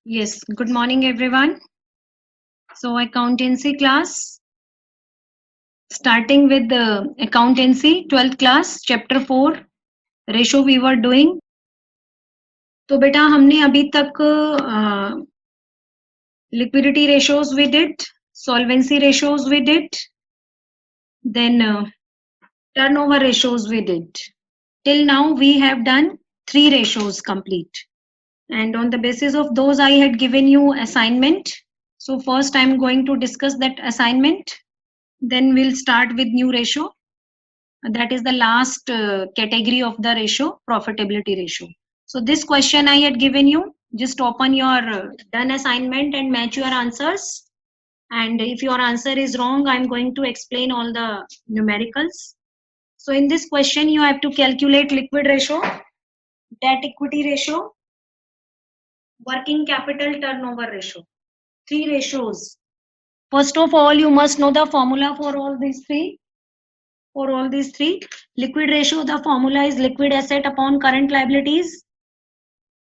Yes, good morning everyone. So accountancy class, starting with the accountancy 12th class chapter 4 ratio we were doing. तो बेटा हमने अभी तक liquidity ratios we did, solvency ratios we did, then turnover ratios we did. Till now we have done 3 ratios complete. And on the basis of those I had given you assignment. So first I'm going to discuss that assignment. Then we'll start with new ratio. That is the last category of the ratio, profitability ratio. So this question I had given you, just open your done assignment and match your answers. And if your answer is wrong, I'm going to explain all the numericals. So in this question, you have to calculate liquid ratio, debt equity ratio, working capital turnover ratio. 3 ratios. First of all, you must know the formula for all these three. For all these three, liquid ratio, the formula is liquid asset upon current liabilities.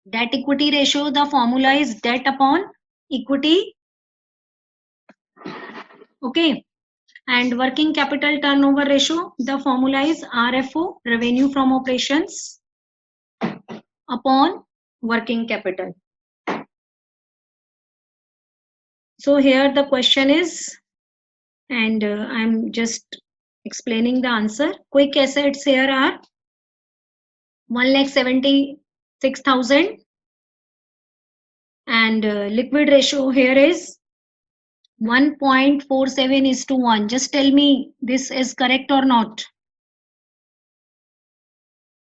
Debt equity ratio, the formula is debt upon equity. Okay. And working capital turnover ratio, the formula is RFO, revenue from operations, upon working capital. So here the question is, and I'm just explaining the answer. Quick assets here are 1,76,000 and liquid ratio here is 1.47:1. Just tell me this is correct or not.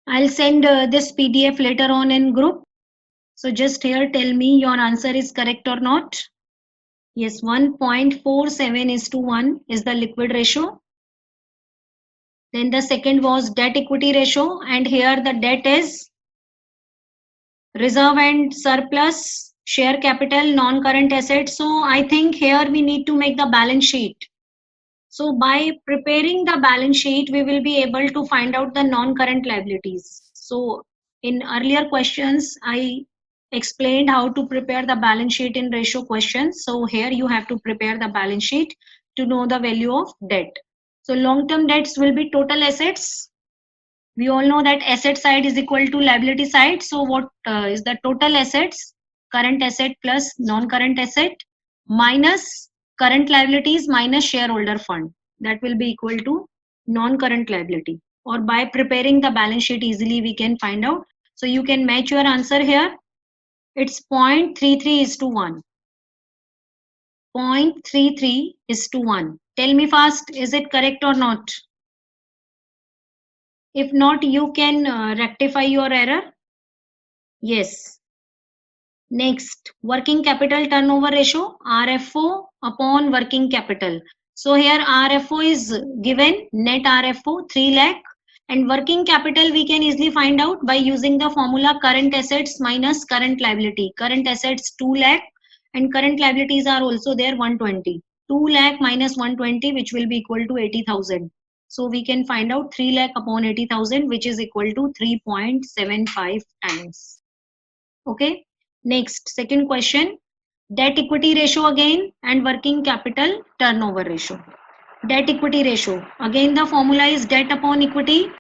I'll send this PDF later on in group. So just here tell me your answer is correct or not. Yes, 1.47:1 is the liquid ratio. Then the second was debt equity ratio, and here the debt is reserve and surplus, share capital, non-current assets. So I think here we need to make the balance sheet. So by preparing the balance sheet, we will be able to find out the non-current liabilities. So in earlier questions, I explained how to prepare the balance sheet in ratio questions. So here you have to prepare the balance sheet to know the value of debt. So long-term debts will be total assets. We all know that asset side is equal to liability side. So what is the total assets? Current asset plus non-current asset minus current liabilities minus shareholder fund. That will be equal to non-current liability. Or by preparing the balance sheet easily we can find out. So you can match your answer here. It's 0.33:1. 0.33:1. Tell me fast, is it correct or not? If not, you can rectify your error. Yes. Next, working capital turnover ratio, RFO upon working capital. So here RFO is given, net RFO 3 lakh, and working capital we can easily find out by using the formula current assets minus current liability. Current assets 2 lakh and current liabilities are also there 120. 2 lakh minus 120, which will be equal to 80,000. So we can find out 3 lakh upon 80,000, which is equal to 3.75 times. Okay. Next, second question, debt equity ratio again and working capital turnover ratio. Debt equity ratio, again the formula is debt upon equity.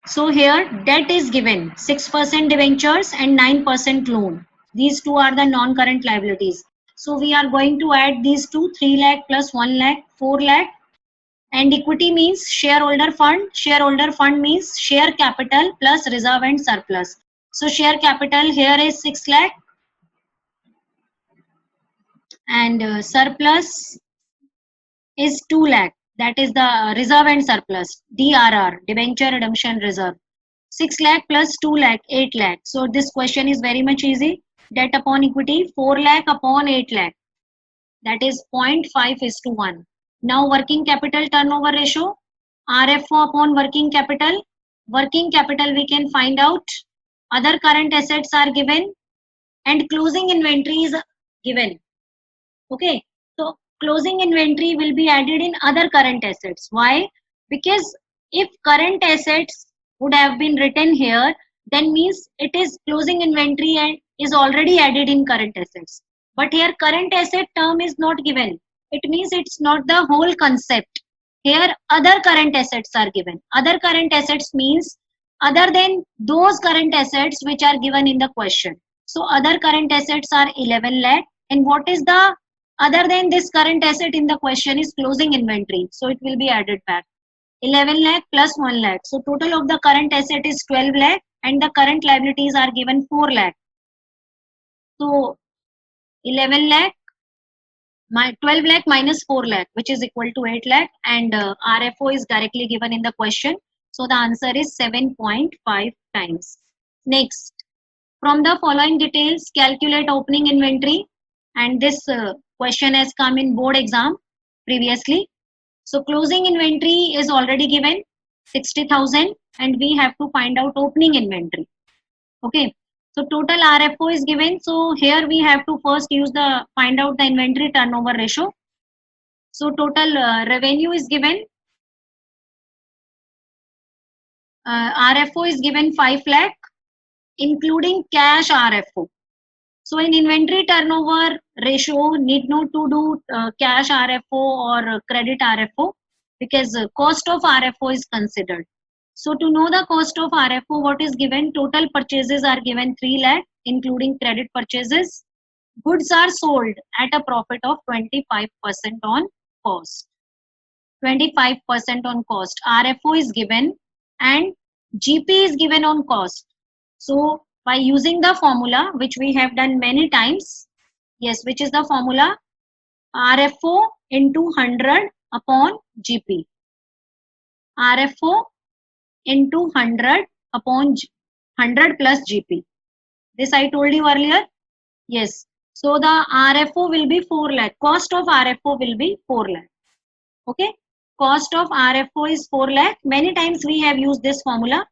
So here debt is given 6% debentures and 9% loan. These two are the non-current liabilities. So we are going to add these two, 3 lakh plus 1 lakh, 4 lakh. And equity means shareholder fund. Shareholder fund means share capital plus reserve and surplus. So share capital here is 6 lakh and surplus is 2 lakh. That is the reserve and surplus, DRR, debenture redemption reserve. 6 lakh plus 2 lakh, 8 lakh. So this question is very much easy. Debt upon equity, 4 lakh upon 8 lakh. That is 0.5:1. Now working capital turnover ratio, RFO upon working capital. Working capital we can find out. Other current assets are given and closing inventory is given. Okay, so closing inventory will be added in other current assets. Why? Because if current assets would have been written here, then means it is closing inventory and is already added in current assets. But here current asset term is not given. It means it's not the whole concept. Here other current assets are given. Other current assets means other than those current assets which are given in the question. So other current assets are 11 lakh. And what is the other than this current asset in the question is closing inventory. So it will be added back. 11 lakh plus 1 lakh. So total of the current asset is 12 lakh and the current liabilities are given 4 lakh. So 11 lakh, 12 lakh minus 4 lakh, which is equal to 8 lakh, and RFO is directly given in the question. So the answer is 7.5 times. Next, from the following details, calculate opening inventory. And this question has come in board exam previously. So closing inventory is already given 60,000 and we have to find out opening inventory. Okay. So total RFO is given. So here we have to first find out the inventory turnover ratio. So total revenue is given. RFO is given 5 lakh, including cash RFO. So in inventory turnover ratio, need not to do cash RFO or credit RFO because cost of RFO is considered. So to know the cost of RFO, what is given? Total purchases are given 3 lakh, including credit purchases. Goods are sold at a profit of 25% on cost. 25% on cost. RFO is given and GP is given on cost. So by using the formula, which we have done many times, yes, which is the formula RFO into 100 upon GP. RFO into 100 upon 100 plus GP. This I told you earlier. Yes. So the RFO will be 4 lakh. Cost of RFO will be 4 lakh. Okay. Cost of RFO is 4 lakh. Many times we have used this formula.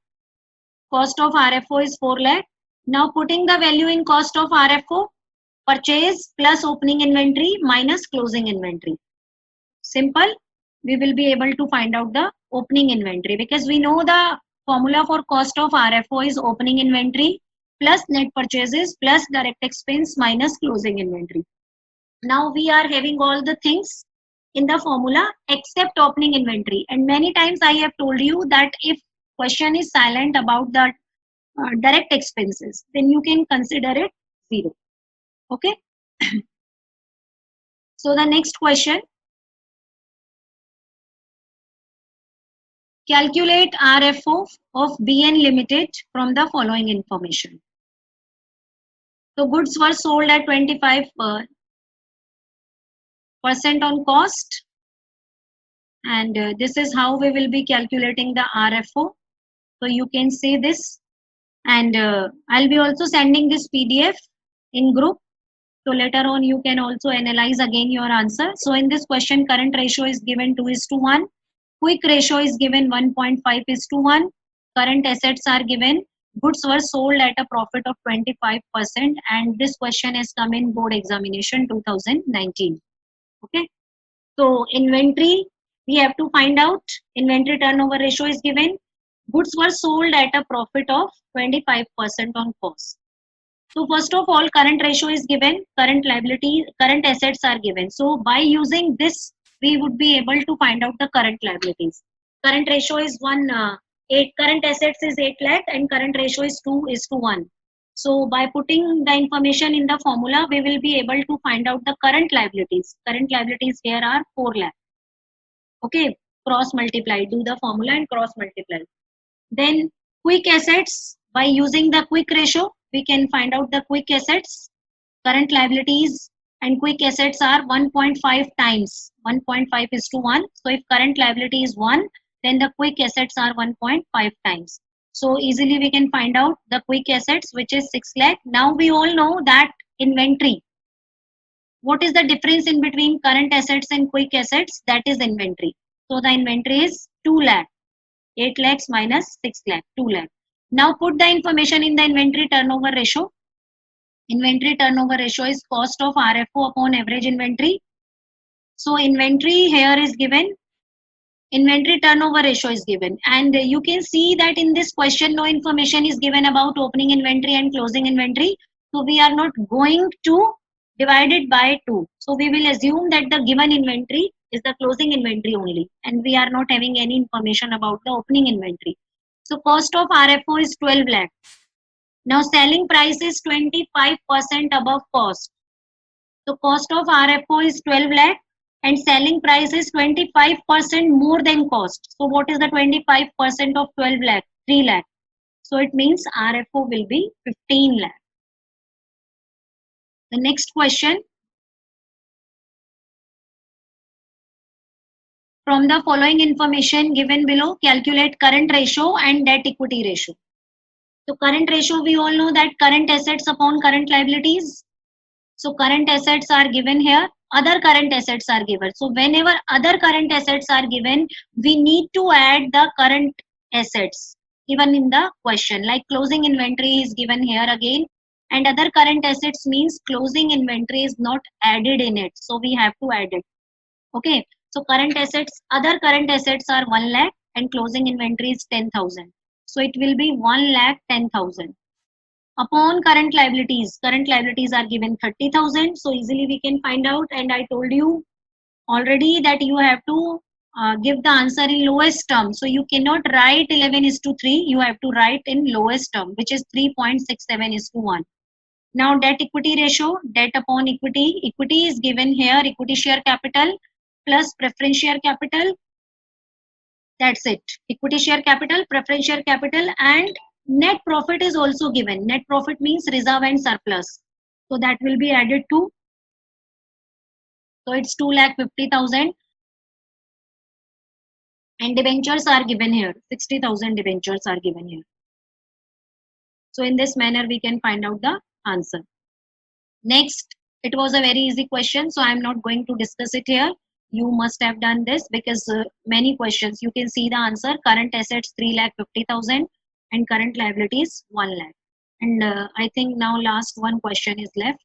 Cost of RFO is 4 lakh. Now putting the value in cost of RFO, purchase plus opening inventory minus closing inventory. Simple. We will be able to find out the opening inventory because we know the formula for cost of RFO is opening inventory plus net purchases plus direct expense minus closing inventory. Now we are having all the things in the formula except opening inventory. And many times I have told you that if question is silent about the direct expenses, then you can consider it 0. Okay. So the next question, calculate RFO of BN Limited from the following information. So goods were sold at 25% on cost, and this is how we will be calculating the RFO. So you can see this, and I'll be also sending this PDF in group. So later on you can also analyze again your answer. So in this question, current ratio is given 2:1. Quick ratio is given 1.5:1. Current assets are given. Goods were sold at a profit of 25%, and this question has come in board examination 2019. Okay. So inventory, we have to find out. Inventory turnover ratio is given. Goods were sold at a profit of 25% on cost. So first of all, current ratio is given, current assets are given. So by using this, we would be able to find out the current liabilities. Current ratio is 8, current assets is 8 lakh and current ratio is 2:1. So by putting the information in the formula, we will be able to find out the current liabilities. Current liabilities here are 4 lakh. Okay, cross multiply, do the formula and cross multiply. Then quick assets, by using the quick ratio, we can find out the quick assets. Current liabilities and quick assets are 1.5 times. 1.5:1. So if current liability is 1, then the quick assets are 1.5 times. So easily we can find out the quick assets, which is 6 lakh. Now we all know that inventory. What is the difference in between current assets and quick assets? That is inventory. So the inventory is 2 lakh. 8 lakhs minus 6 lakh, 2 lakh. Now put the information in the inventory turnover ratio. Inventory turnover ratio is cost of RFO upon average inventory. So inventory here is given. Inventory turnover ratio is given. And you can see that in this question, no information is given about opening inventory and closing inventory. So we are not going to divided by 2. So we will assume that the given inventory is the closing inventory only, and we are not having any information about the opening inventory. So cost of RFO is 12 lakh. Now selling price is 25% above cost. So cost of RFO is 12 lakh and selling price is 25% more than cost. So what is the 25% of 12 lakh? 3 lakh. So it means RFO will be 15 lakh. The next question. From the following information given below, calculate current ratio and debt equity ratio. So current ratio, we all know that current assets upon current liabilities. So current assets are given here, other current assets are given. So whenever other current assets are given, we need to add the current assets given in the question. Like closing inventory is given here again, and other current assets means closing inventory is not added in it. So we have to add it. Okay. So current assets, other current assets are 1 lakh and closing inventory is 10,000. So it will be 1 lakh 10,000. Upon current liabilities are given 30,000. So easily we can find out, and I told you already that you have to give the answer in lowest term. So you cannot write 11:3. You have to write in lowest term, which is 3.67:1. Now debt equity ratio, debt upon equity. Equity is given here, equity share capital plus preference share capital. That's it. Equity share capital, preference share capital, and net profit is also given. Net profit means reserve and surplus. So that will be added to. So it's 2,50,000. And debentures are given here. 60,000 debentures are given here. So in this manner, we can find out the answer. Next, it was a very easy question, so I'm not going to discuss it here. You must have done this because many questions, you can see the answer. Current assets 3,50,000 and current liabilities 1 lakh. And I think now last one question is left.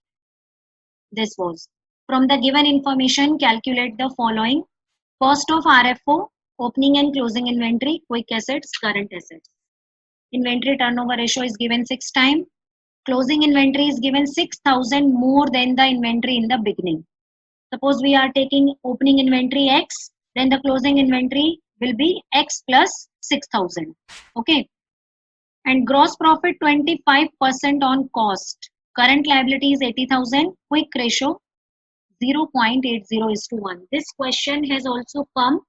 This was, from the given information, calculate the following: cost of RFO, opening and closing inventory, quick assets, current assets. Inventory turnover ratio is given 6 times. Closing inventory is given 6,000 more than the inventory in the beginning. Suppose we are taking opening inventory X, then the closing inventory will be X plus 6,000. Okay. And gross profit 25% on cost. Current liability is 80,000. Quick ratio 0.80:1. This question has also come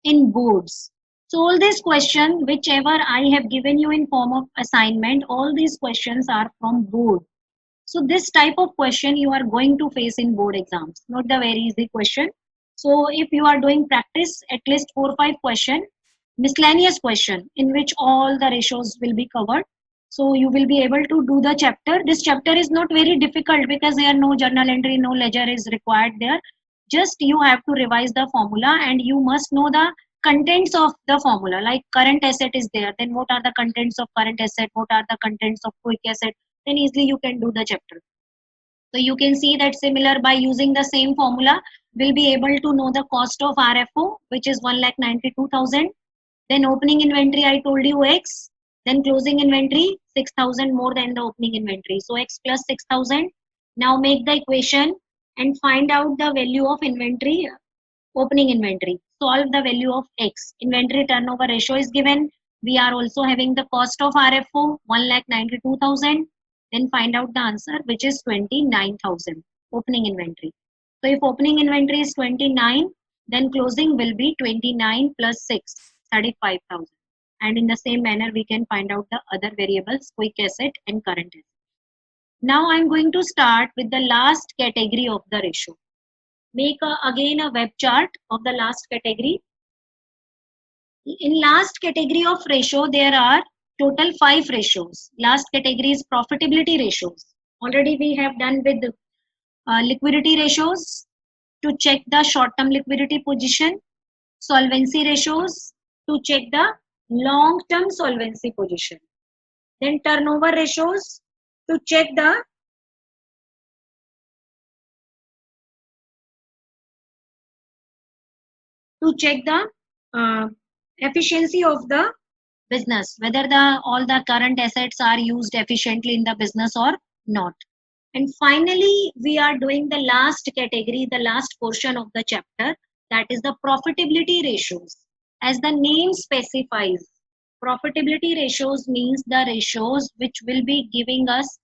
in boards. So all these questions, whichever I have given you in form of assignment, all these questions are from board. So this type of question you are going to face in board exams, not the very easy question. So if you are doing practice, at least 4 or 5 question, miscellaneous question in which all the ratios will be covered. So you will be able to do the chapter. This chapter is not very difficult because there no journal entry, no ledger is required there. Just you have to revise the formula and you must know the contents of the formula. Like current asset is there, then what are the contents of current asset, what are the contents of quick asset, then easily you can do the chapter. So you can see that similar, by using the same formula, we'll be able to know the cost of RFO, which is 1,92,000. Then opening inventory, I told you X. Then closing inventory, 6,000 more than the opening inventory. So X plus 6,000. Now make the equation and find out the value of inventory, opening inventory. Solve the value of X. Inventory turnover ratio is given. We are also having the cost of RFO, 1,92,000. Then find out the answer, which is 29,000. Opening inventory. So if opening inventory is 29, then closing will be 29 plus 6, 35,000. And in the same manner, we can find out the other variables, quick asset and current asset. Now I'm going to start with the last category of the ratio. Make again a web chart of the last category. In last category of ratio, there are total 5 ratios. Last category is profitability ratios. Already we have done with liquidity ratios to check the short-term liquidity position, solvency ratios to check the long-term solvency position, then turnover ratios to check the efficiency of the business, whether all the current assets are used efficiently in the business or not. And finally, we are doing the last category, the last portion of the chapter, that is the profitability ratios. As the name specifies, profitability ratios means the ratios which will be giving us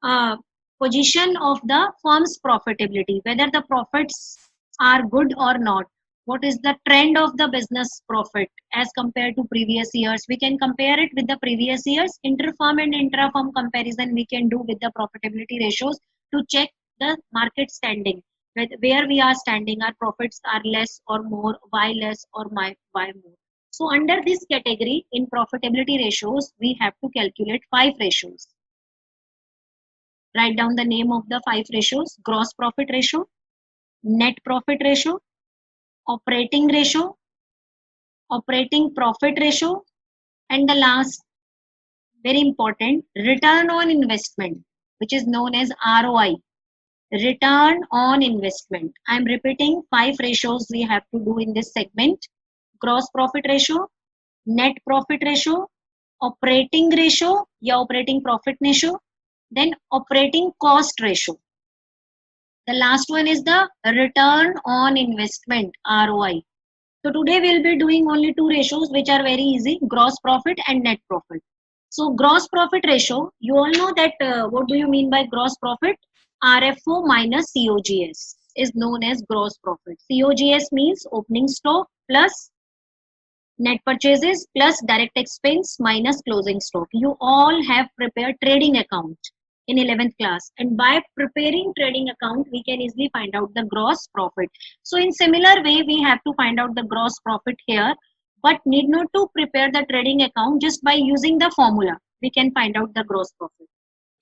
a position of the firm's profitability, whether the profits are good or not. What is the trend of the business profit as compared to previous years? We can compare it with the previous years. Inter-firm and intra-firm comparison we can do with the profitability ratios to check the market standing. Where we are standing, our profits are less or more, why less or why more. So under this category, in profitability ratios, we have to calculate 5 ratios. Write down the name of the 5 ratios: gross profit ratio, net profit ratio, operating ratio, operating profit ratio, and the last, very important, return on investment, which is known as ROI. Return on investment. I am repeating 5 ratios we have to do in this segment: gross profit ratio, net profit ratio, operating ratio या operating profit ratio, then operating cost ratio. The last one is the return on investment, ROI. So today we'll be doing only 2 ratios which are very easy: gross profit and net profit. So gross profit ratio, you all know that what do you mean by gross profit? RFO minus COGS is known as gross profit. COGS means opening stock plus net purchases plus direct expense minus closing stock. You all have prepared trading account in 11th class, and by preparing trading account we can easily find out the gross profit. So in similar way we have to find out the gross profit here, but need not to prepare the trading account. Just by using the formula we can find out the gross profit.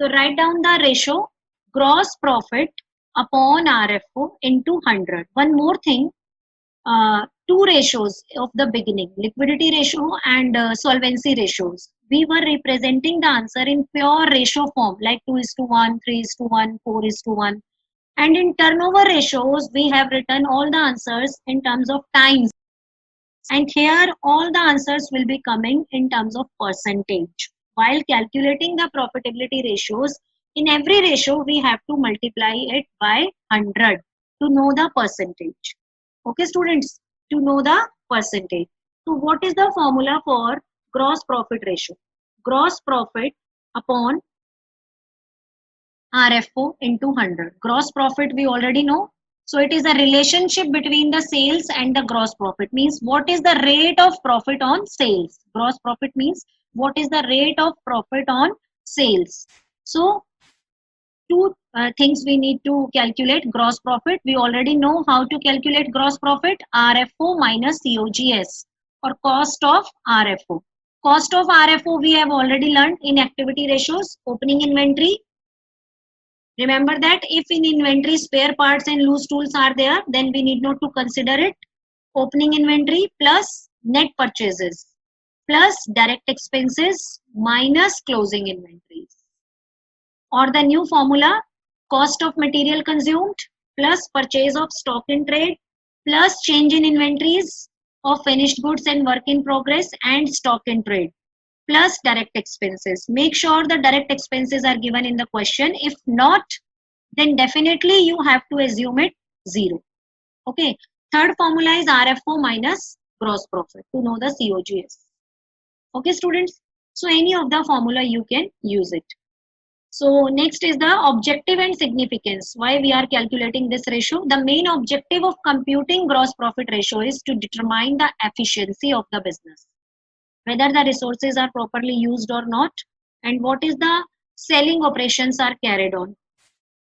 So write down the ratio: gross profit upon RFO into 100. One more thing, 2 ratios of the beginning, liquidity ratio and solvency ratios. We were representing the answer in pure ratio form, like 2:1, 3:1, 4:1. And in turnover ratios, we have written all the answers in terms of times. And here all the answers will be coming in terms of percentage. While calculating the profitability ratios, in every ratio we have to multiply it by 100 to know the percentage. Okay students, to know the percentage. So what is the formula for gross profit ratio? Gross profit upon RFO into 100. Gross profit we already know. So it is a relationship between the sales and the gross profit. Means what is the rate of profit on sales? Gross profit means what is the rate of profit on sales. So two things we need to calculate gross profit. We already know how to calculate gross profit: RFO minus COGS, or cost of RFO. Cost of RFO we have already learned in activity ratios. Opening inventory. Remember that if in inventory spare parts and loose tools are there, then we need not to consider it. Opening inventory plus net purchases plus direct expenses minus closing inventories. Or the new formula: cost of material consumed plus purchase of stock in trade plus change in inventories of finished goods and work in progress and stock in trade plus direct expenses. Make sure the direct expenses are given in the question. If not, then definitely you have to assume it 0. Okay. Third formula is RFO minus gross profit to know the COGS. Okay students. So any of the formula you can use it. So next is the objective and significance. Why we are calculating this ratio? The main objective of computing gross profit ratio is to determine the efficiency of the business, whether the resources are properly used or not, and what is the selling operations are carried on.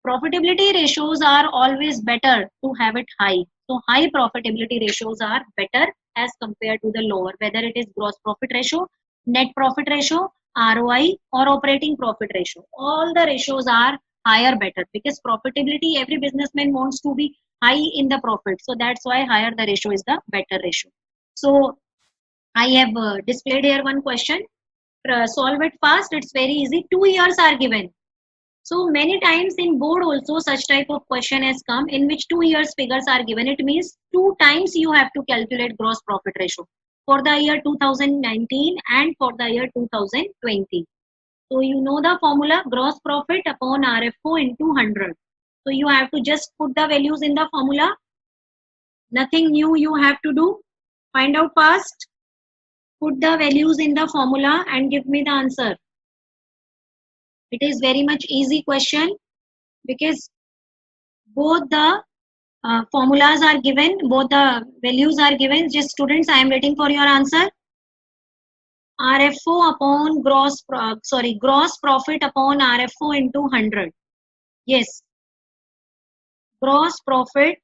Profitability ratios are always better to have it high. So high profitability ratios are better as compared to the lower, whether it is gross profit ratio, net profit ratio, ROI, or operating profit ratio. All the ratios are higher better, because profitability, every businessman wants to be high in the profit. So that's why higher the ratio is the better ratio. So I have displayed here one question. Solve it fast. It's very easy. 2 years are given. So many times in board also such type of question has come in which 2 years figures are given. It means 2 times you have to calculate gross profit ratio for the year 2019 and for the year 2020. So you know the formula, gross profit upon RFO into 100. So you have to just put the values in the formula. Nothing new you have to do. Find out fast. Put the values in the formula and give me the answer. It is very much easy question because both the formulas are given, both the values are given. Just students, I am waiting for your answer. RFO upon gross profit upon RFO into 100. Yes, gross profit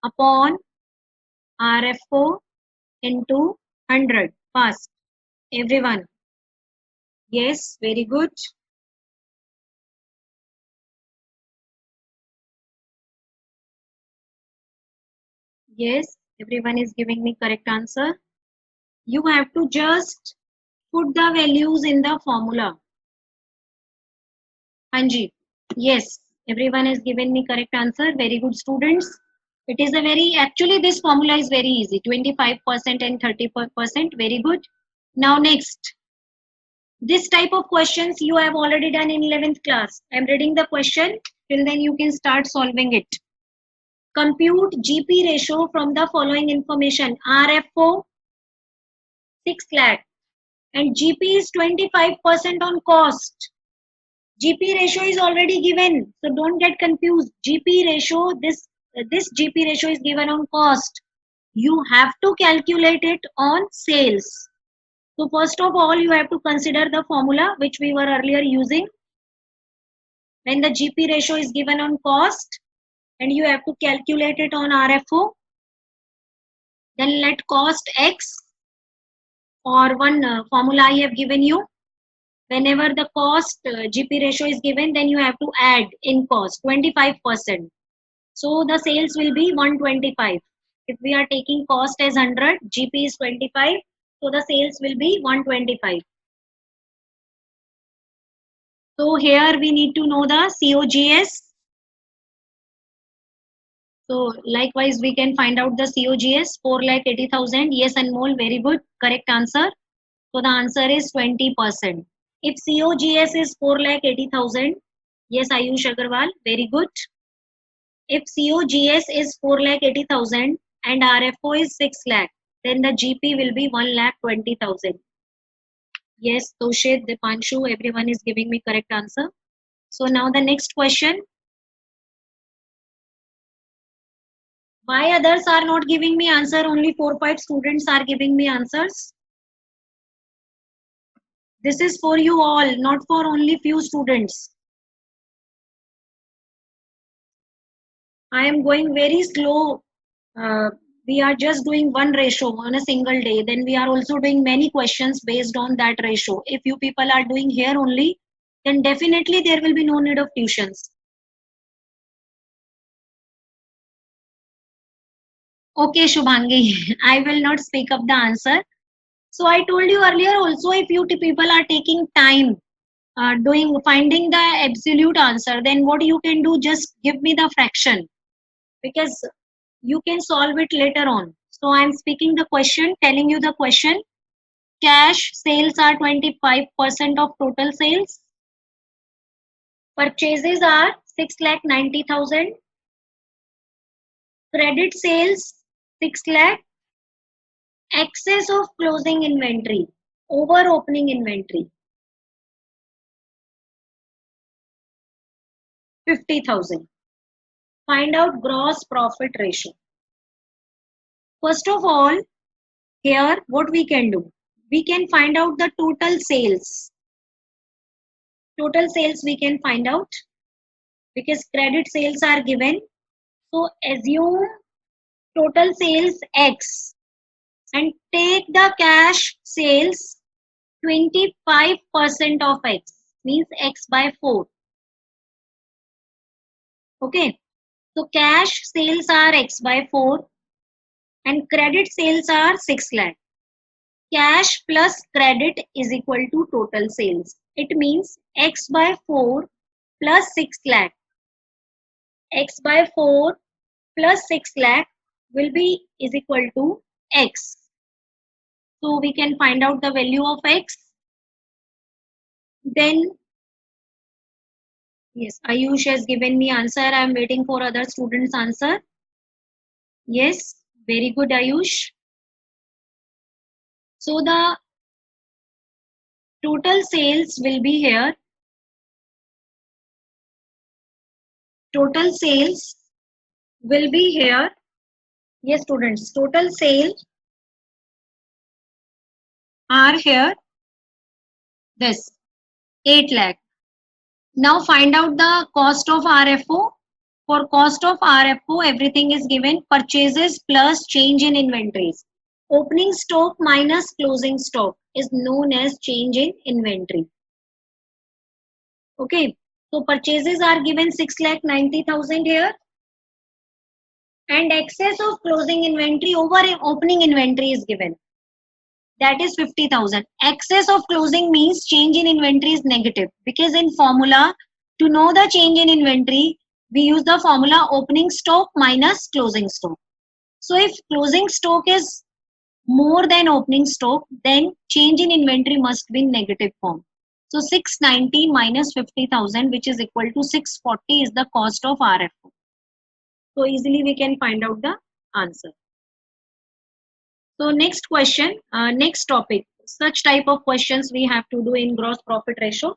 upon RFO into 100. Fast, everyone. Yes, very good. Yes, everyone is giving me correct answer. You have to just put the values in the formula. Anji, yes, everyone has given me correct answer. Very good, students. It is a very, actually this formula is very easy. 25% and 30%. Very good. Now next, this type of questions you have already done in 11th class. I am reading the question. Till then you can start solving it. Compute GP ratio from the following information. RFO 6 lakh and GP is 25% on cost. GP ratio is already given, so don't get confused. GP ratio, this GP ratio is given on cost. You have to calculate it on sales. So first of all, you have to consider the formula which we were earlier using. When the GP ratio is given on cost and you have to calculate it on RFO, then let cost X or one formula I have given you. Whenever the cost GP ratio is given, then you have to add in cost 25%. So the sales will be 125. If we are taking cost as 100, GP is 25, so the sales will be 125. So here we need to know the COGS. So likewise we can find out the COGS 4,80,000. Yes, Anmol, very good, correct answer. So the answer is 20%. If COGS is 4,80,000, yes, Ayush Agarwal, very good. If COGS is 4,80,000 and RFO is 6 lakh, then the GP will be 1,20,000. Yes, Toshit, Dipanshu, everyone is giving me correct answer. So now the next question. Why others are not giving me answer? Only 4-5 students are giving me answers. This is for you all, not for only few students. I am going very slow. We are just doing one ratio on a single day. Then we are also doing many questions based on that ratio. If you people are doing here only, then definitely there will be no need of tuitions. Okay, Shubhangi, I will not speak up the answer. So I told you earlier also, if you people are taking time finding the absolute answer, then what you can do, just give me the fraction, because you can solve it later on. So I am speaking the question, telling you the question. Cash sales are 25% of total sales. Purchases are 6,90,000. Credit sales 6 lakh. Excess of closing inventory, over opening inventory 50,000. Find out gross profit ratio. First of all, here what we can do, we can find out the total sales. Total sales we can find out because credit sales are given. So assume total sales X and take the cash sales 25% of X, means X by 4. Okay, so cash sales are X by 4 and credit sales are 6 lakh. Cash plus credit is equal to total sales. It means X by 4 plus 6 lakh. X by 4 plus 6 lakh will be is equal to X. So we can find out the value of X. Then, yes, Ayush has given me answer. I am waiting for other students' answer. Yes, very good, Ayush. So the total sales will be here. Total sales will be here. Yes, students, total sales are here. This 8 lakh. Now find out the cost of RFO. For cost of RFO, everything is given. Purchases plus change in inventories. Opening stock minus closing stock is known as change in inventory. Okay. So purchases are given 6,90,000 here. And excess of closing inventory over opening inventory is given. That is 50,000. Excess of closing means change in inventory is negative, because in formula, to know the change in inventory, we use the formula opening stock minus closing stock. So if closing stock is more than opening stock, then change in inventory must be in negative form. So 690 minus 50,000, which is equal to 640, is the cost of RFO. So easily we can find out the answer. So next question, next topic. Such type of questions we have to do in gross profit ratio.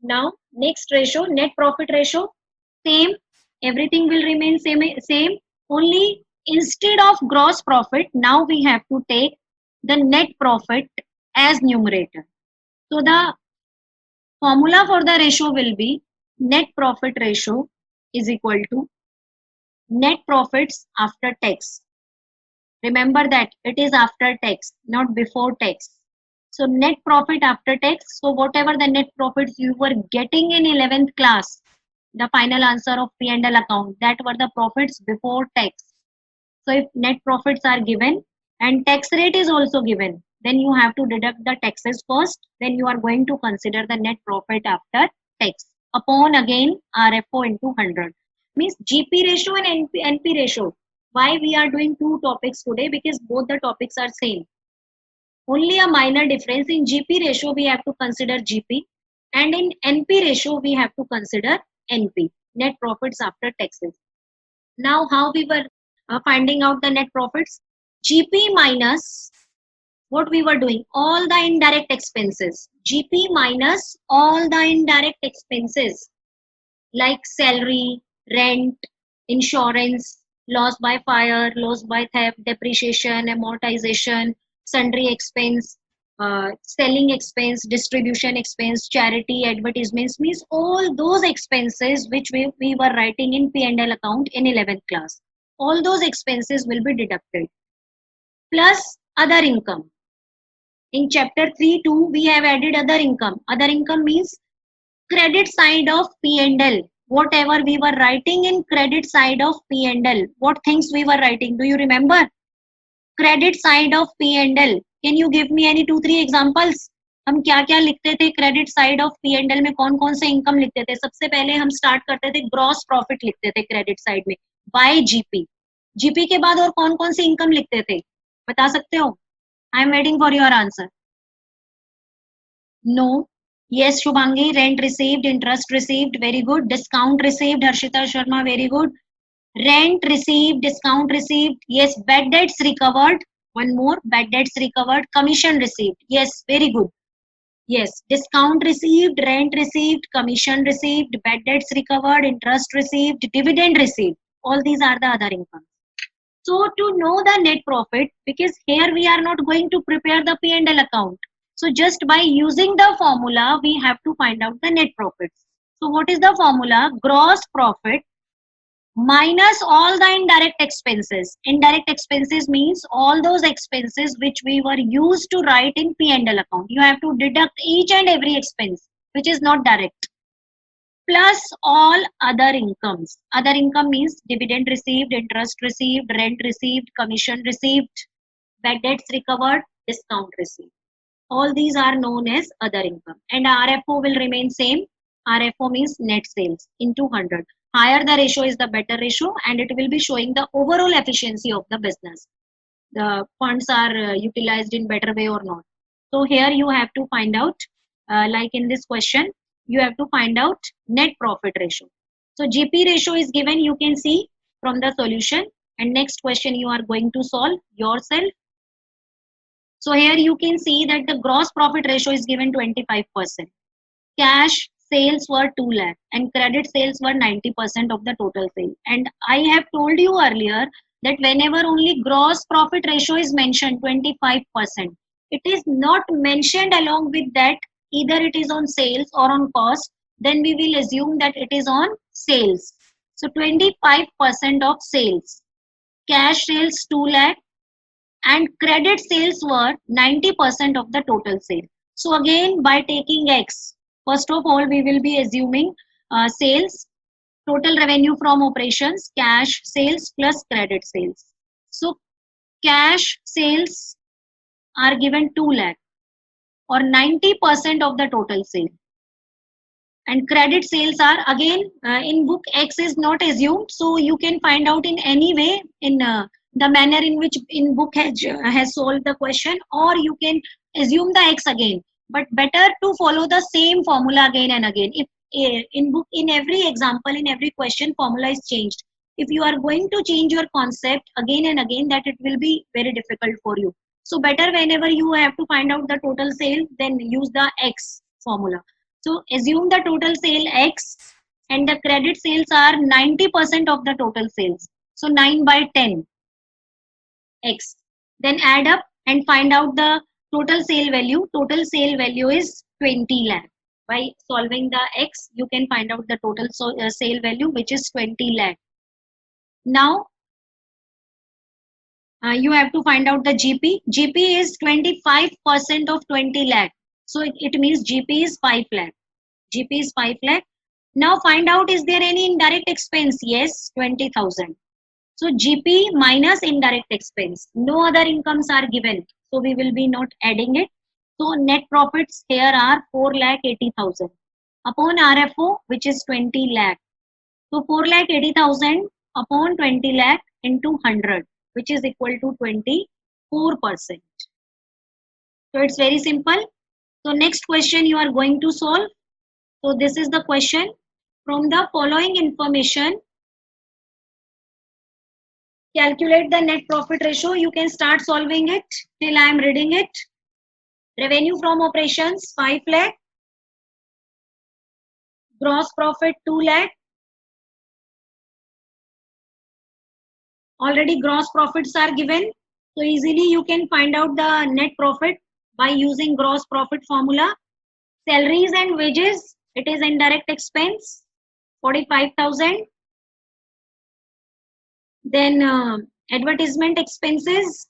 Now next ratio, net profit ratio, same. Everything will remain same. Only instead of gross profit, now we have to take the net profit as numerator. So the formula for the ratio will be net profit ratio is equal to net profits after tax. Remember that it is after tax, not before tax. So net profit after tax. So whatever the net profits you were getting in 11th class, the final answer of P&L account, that were the profits before tax. So if net profits are given and tax rate is also given, then you have to deduct the taxes first. Then you are going to consider the net profit after tax upon again RFO into 100. Means GP ratio and NP ratio. Why we are doing two topics today? Because both the topics are same. Only a minor difference. In GP ratio we have to consider GP, and in NP ratio we have to consider NP, net profits after taxes. Now how we were finding out the net profits? GP minus what we were doing, all the indirect expenses. GP minus all the indirect expenses like salary, rent, insurance, loss by fire, loss by theft, depreciation, amortization, sundry expense, selling expense, distribution expense, charity, advertisements, means all those expenses which we were writing in P&L account in 11th class. All those expenses will be deducted. Plus other income. In chapter 3.2, we have added other income. Other income means credit side of P&L. Whatever we were writing in credit side of P&L. What things we were writing? Do you remember? Credit side of P&L. Can you give me any 2-3 examples? हम क्या क्या लिखते थे credit side of P&L में? कौन कौन से income लिखते थे? सबसे पहले हम स्टार्ट करते थे ग्रॉस प्रॉफिट लिखते थे क्रेडिट साइड में बाय जीपी. जीपी के बाद और कौन कौन सी इनकम लिखते थे? बता सकते हो? I am waiting for your answer. No. Yes, Shubhangi, rent received, interest received, very good. Discount received, Harshita Sharma, very good. Rent received, discount received. Yes, bad debts recovered. One more, bad debts recovered. Commission received. Yes, very good. Yes, discount received, rent received, commission received, bad debts recovered, interest received, dividend received. All these are the other incomes. So to know the net profit, because here we are not going to prepare the P&L account. So just by using the formula, we have to find out the net profits. So what is the formula? Gross profit minus all the indirect expenses. Indirect expenses means all those expenses which we were used to write in P&L account. You have to deduct each and every expense which is not direct, plus all other incomes. Other income means dividend received, interest received, rent received, commission received, bad debts recovered, discount received. All these are known as other income. And RFO will remain same. RFO means net sales into 100. Higher the ratio is the better ratio, and it will be showing the overall efficiency of the business. The funds are utilized in better way or not. So here you have to find out like in this question, you have to find out net profit ratio. So GP ratio is given, you can see from the solution, and next question you are going to solve yourself. So here you can see that the gross profit ratio is given 25%. Cash sales were 2 lakh and credit sales were 90% of the total sale. And I have told you earlier that whenever only gross profit ratio is mentioned 25%, it is not mentioned along with that either it is on sales or on cost, then we will assume that it is on sales. So 25% of sales. Cash sales 2 lakh and credit sales were 90% of the total sale. So again, by taking X, first of all, we will be assuming sales, total revenue from operations, cash sales plus credit sales. So cash sales are given 2 lakh or 90% of the total sale. And credit sales are again in book X is not assumed, so you can find out in any way in the manner in which in book has solved the question, or you can assume the X again, but better to follow the same formula again and again. If in book, in every example, in every question, formula is changed, if you are going to change your concept again and again, that it will be very difficult for you. So better whenever you have to find out the total sale, then use the X formula. So assume the total sale X and the credit sales are 90% of the total sales. So 9 by 10 X. Then add up and find out the total sale value. Total sale value is 20 lakh. By solving the X, you can find out the total sale value, which is 20 lakh. Now, you have to find out the GP. GP is 25% of 20 lakh. So it means GP is 5 lakh. GP is 5 lakh. Now find out, is there any indirect expense? Yes, 20,000. So GP minus indirect expense. No other incomes are given. So we will be not adding it. So net profits here are 4,80,000 upon RFO, which is 20 lakh. So 4,80,000 upon 20 lakh into 100, which is equal to 24%. So it's very simple. So next question you are going to solve. So this is the question. From the following information, calculate the net profit ratio. You can start solving it till I am reading it. Revenue from operations 5 lakh. Gross profit 2 lakh. Already gross profits are given. So easily you can find out the net profit by using gross profit formula. Salaries and wages, it is indirect expense 45,000. Then advertisement expenses,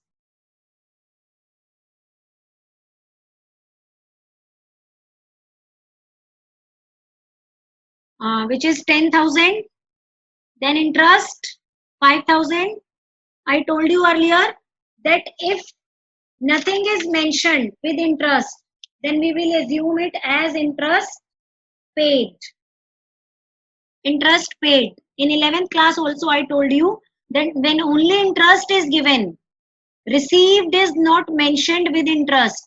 which is 10,000. Then interest 5,000. I told you earlier that if nothing is mentioned with interest, then we will assume it as interest paid. Interest paid. In 11th class also I told you that when only interest is given, received is not mentioned with interest,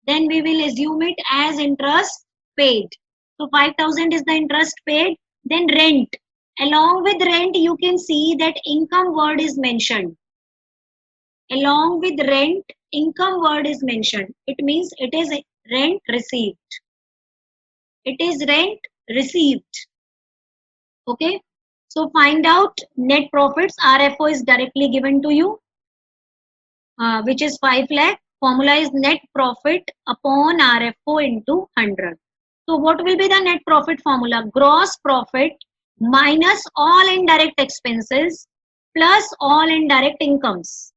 then we will assume it as interest paid. So 5,000 is the interest paid. Then rent. Along with rent, you can see that income word is mentioned. Along with rent, income word is mentioned. It means it is rent received. It is rent received. Okay. So find out net profits. RFO is directly given to you, which is 5 lakh. Formula is net profit upon RFO into 100. So what will be the net profit formula? Gross profit minus all indirect expenses plus all indirect incomes.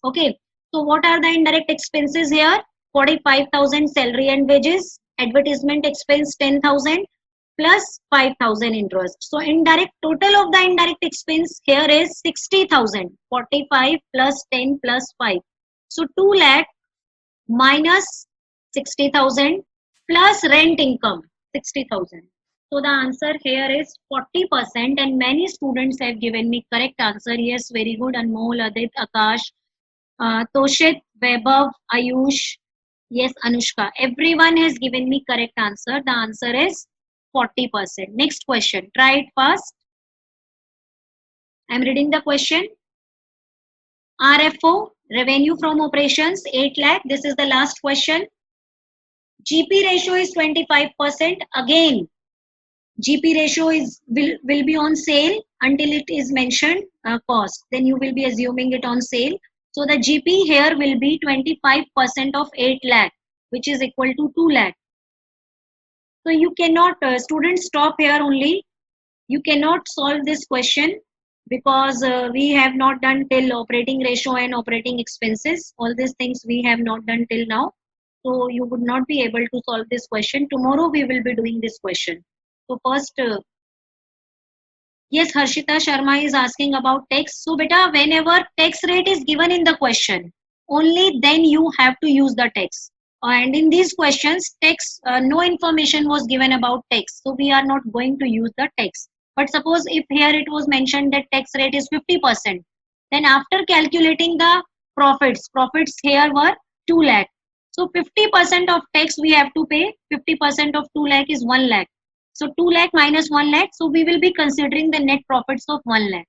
Okay. So what are the indirect expenses here? 45,000 salary and wages, advertisement expense 10,000 plus 5,000 interest. So indirect, total of the indirect expense here is 60,000. 45 plus 10 plus 5. So 2 lakh minus 60,000 plus rent income 60,000. So the answer here is 40%, and many students have given me correct answer. Yes, very good. Anmol, Adit, Akash, Toshit, Vaibhav, Ayush, Yes, Anushka. Everyone has given me correct answer. The answer is 40%. Next question. Try it fast. I'm reading the question. RFO, revenue from operations, 8 lakh. This is the last question. GP ratio is 25%. Again, GP ratio will be on sale until it is mentioned cost. Then you will be assuming it on sale. So the GP here will be 25% of 8 lakh, which is equal to 2 lakh. So you cannot, students, stop here only. You cannot solve this question because we have not done till operating ratio and operating expenses. All these things we have not done till now. So you would not be able to solve this question. Tomorrow we will be doing this question. So first, yes, Harshita Sharma is asking about tax. So beta, whenever tax rate is given in the question, only then you have to use the tax. And in these questions, tax, no information was given about tax. So we are not going to use the tax. But suppose if here it was mentioned that tax rate is 50%, then after calculating the profits here were 2 lakh. So 50% of tax we have to pay. 50% of 2 lakh is 1 lakh. So 2 lakh minus 1 lakh. So we will be considering the net profits of 1 lakh.